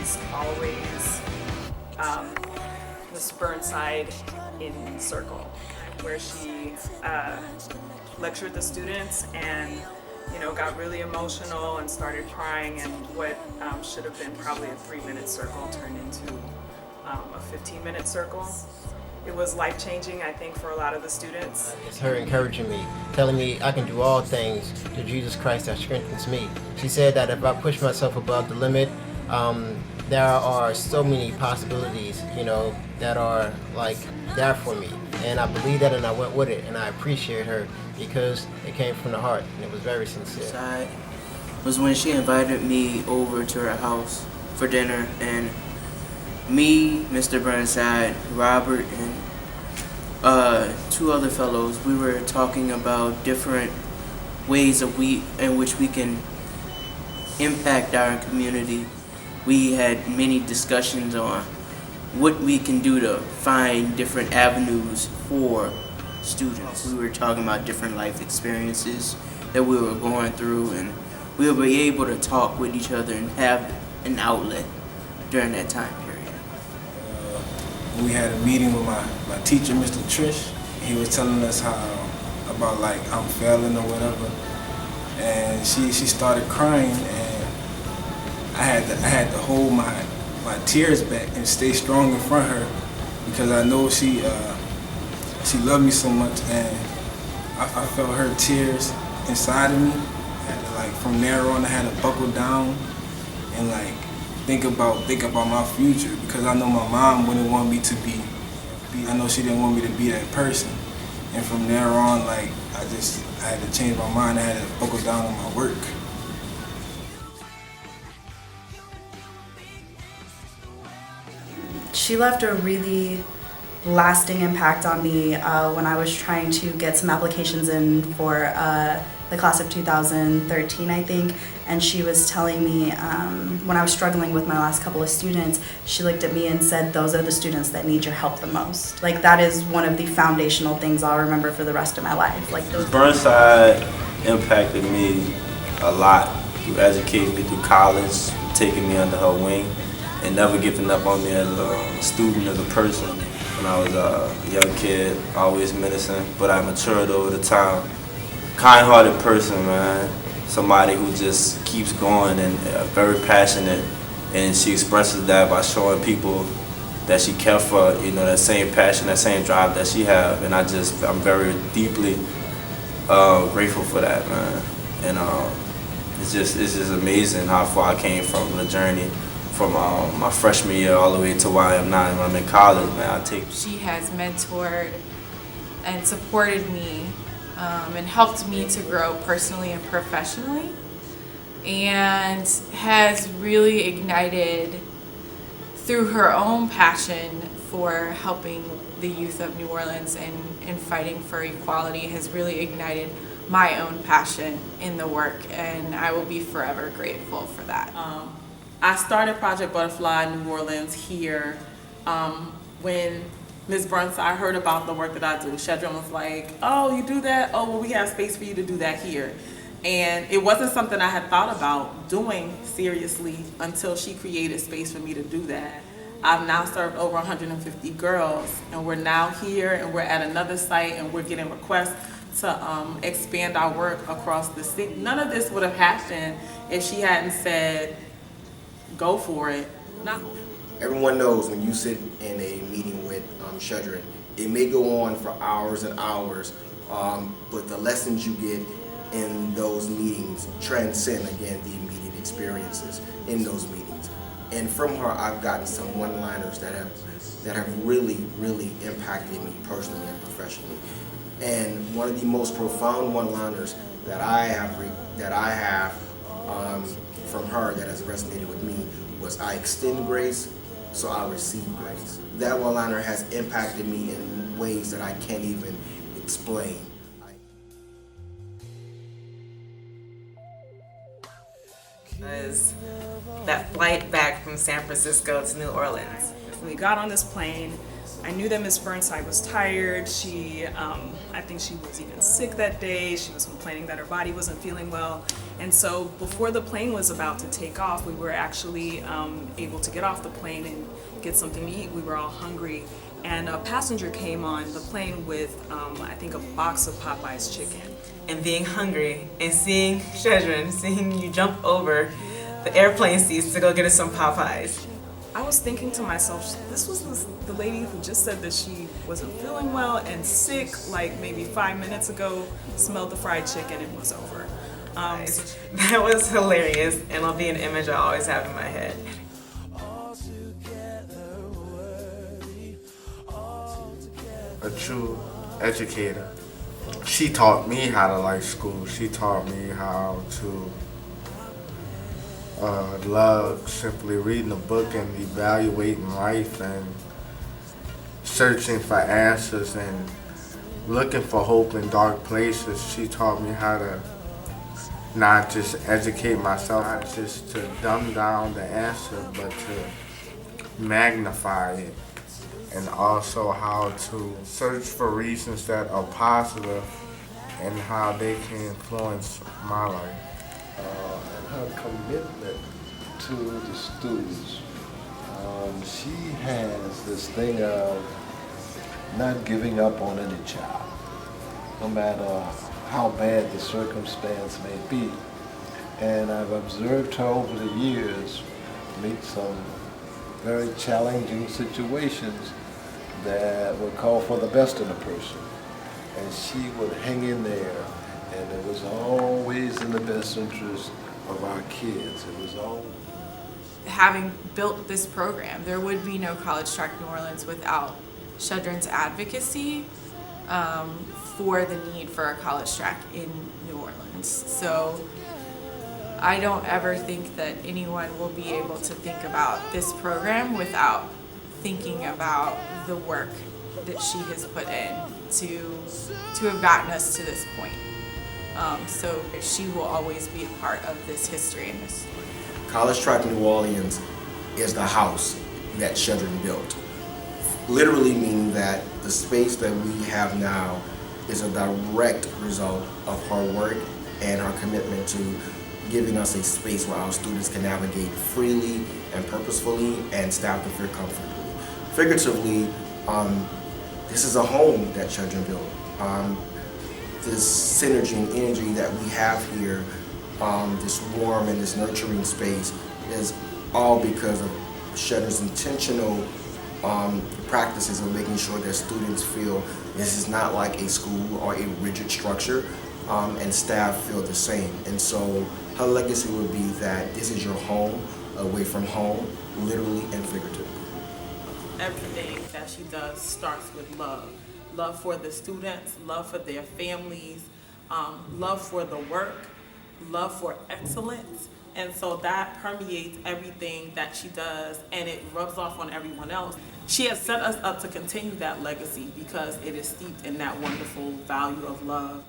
was always this Burnside in circle, where she lectured the students and got really emotional and started crying, and what should have been probably a 3-minute circle turned into a 15-minute circle. It was life-changing, I think, for a lot of the students. It's her encouraging me, telling me I can do all things through Jesus Christ that strengthens me. She said that if I push myself above the limit, there are so many possibilities, that are like there for me. And I believe that, and I went with it, and I appreciate her because it came from the heart, and it was very sincere. Burnside was when she invited me over to her house for dinner, and me, Mr. Burnside, Robert, and 2 other fellows, we were talking about different ways in which we can impact our community. We had many discussions on what we can do to find different avenues for students. We were talking about different life experiences that we were going through, and we were able to talk with each other and have an outlet during that time period. We had a meeting with my teacher, Mr. Trish. He was telling us about like I'm failing or whatever, and she started crying, and I had to hold my tears back and stay strong in front of her because I know she loved me so much, and I felt her tears inside of me. Like from there on, I had to buckle down and like think about my future, because I know my mom wouldn't want me to be. I know she didn't want me to be that person, and from there on, like I had to change my mind. I had to buckle down on my work. She left a really lasting impact on me when I was trying to get some applications in for the class of 2013, I think, and she was telling me when I was struggling with my last couple of students, she looked at me and said, those are the students that need your help the most. Like, that is one of the foundational things I'll remember for the rest of my life. Like, those Burnside impacted me a lot through educating me through college, taking me under her wing, and never giving up on me as a student, as a person. When I was a young kid, always menacing, but I matured over the time. Kind-hearted person, man. Somebody who just keeps going and very passionate, and she expresses that by showing people that she cares for, that same passion, that same drive that she have, and I'm very deeply grateful for that, man. And it's just amazing how far I came from the journey, from my freshman year all the way to where I am now. When I'm in college, man, She has mentored and supported me and helped me to grow personally and professionally, and has really ignited, through her own passion for helping the youth of New Orleans and fighting for equality, has really ignited my own passion in the work, and I will be forever grateful for that. I started Project Butterfly New Orleans here when Ms. Burnside heard about the work that I do. Sherdren was like, oh, you do that? Oh, well, we have space for you to do that here. And it wasn't something I had thought about doing seriously until she created space for me to do that. I've now served over 150 girls, and we're now here, and we're at another site, and we're getting requests to expand our work across the city. None of this would have happened if she hadn't said, go for it. Everyone knows when you sit in a meeting with Sherdren, it may go on for hours and hours, but the lessons you get in those meetings transcend, again, the immediate experiences in those meetings. And from her, I've gotten some one-liners that have really, really impacted me personally and professionally. And one of the most profound one-liners that I have from her that has resonated with me was, I extend grace, so I receive grace. That one-liner has impacted me in ways that I can't even explain. Was that flight back from San Francisco to New Orleans. When we got on this plane, I knew that Miss Burnside was tired. I think she was even sick that day. She was complaining that her body wasn't feeling well. And so before the plane was about to take off, we were actually able to get off the plane and get something to eat. We were all hungry. And a passenger came on the plane with, I think, a box of Popeye's chicken. And being hungry and seeing Sherdren, seeing you jump over the airplane seats to go get us some Popeyes. I was thinking to myself, this was the lady who just said that she wasn't feeling well and sick like maybe 5 minutes ago, smelled the fried chicken and was over. That was hilarious, and it'll be an image I always have in my head. A true educator. She taught me how to like school. She taught me how to love simply reading a book and evaluating life and searching for answers and looking for hope in dark places. She taught me how to not just educate myself, not just to dumb down the answer, but to magnify it, and also how to search for reasons that are positive and how they can influence my life. And her commitment to the students. She has this thing of not giving up on any child, no matter how bad the circumstance may be. And I've observed her over the years meet some very challenging situations that would call for the best in a person. And she would hang in there, and it was always in the best interest of our kids. It was all. Having built this program, there would be no College Track New Orleans without Sherdren's advocacy for the need for a college track in New Orleans. So I don't ever think that anyone will be able to think about this program without thinking about the work that she has put in to have gotten us to this point. So she will always be a part of this history and this story. College Track New Orleans is the house that Sherdren built. Literally meaning that the space that we have now is a direct result of her work and her commitment to giving us a space where our students can navigate freely and purposefully and staff can feel comfortably. Figuratively, this is a home that Sherdren built. This synergy and energy that we have here, this warm and this nurturing space, is all because of Sherdren's intentional practices of making sure that students feel this is not like a school or a rigid structure, and staff feel the same. And so her legacy would be that this is your home, away from home, literally and figuratively. Everything that she does starts with love. Love for the students, love for their families, love for the work, love for excellence. And so that permeates everything that she does, and it rubs off on everyone else. She has set us up to continue that legacy because it is steeped in that wonderful value of love.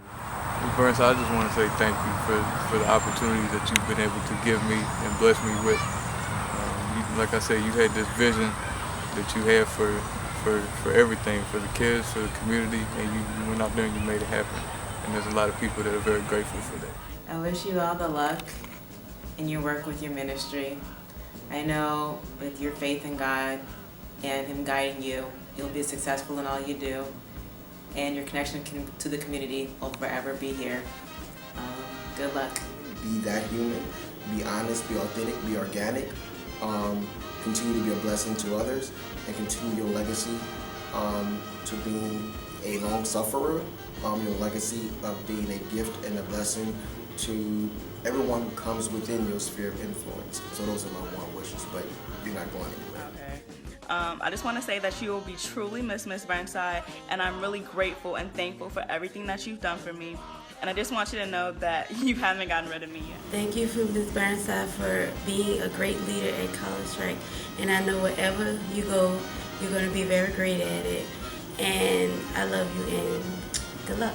Ms. Burnside, I just want to say thank you for the opportunities that you've been able to give me and bless me with. Like I said, you had this vision that you had for everything, for the kids, for the community, and you went out there and you made it happen. And there's a lot of people that are very grateful for that. I wish you all the luck in your work with your ministry. I know with your faith in God and Him guiding you, you'll be successful in all you do, and your connection to the community will forever be here. Good luck. Be that human, be honest, be authentic, be organic, continue to be a blessing to others, and continue your legacy to being a long sufferer, your legacy of being a gift and a blessing to everyone who comes within your sphere of influence. So those are my warm wishes, but you're not going anywhere. Okay. I just want to say that you will be truly missed, Miss Burnside, and I'm really grateful and thankful for everything that you've done for me. And I just want you to know that you haven't gotten rid of me yet. Thank you for Ms. Burnside for being a great leader at College Track. And I know wherever you go, you're going to be very great at it. And I love you and good luck.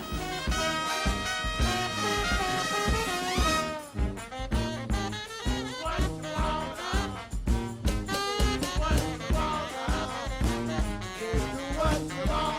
Let's rock.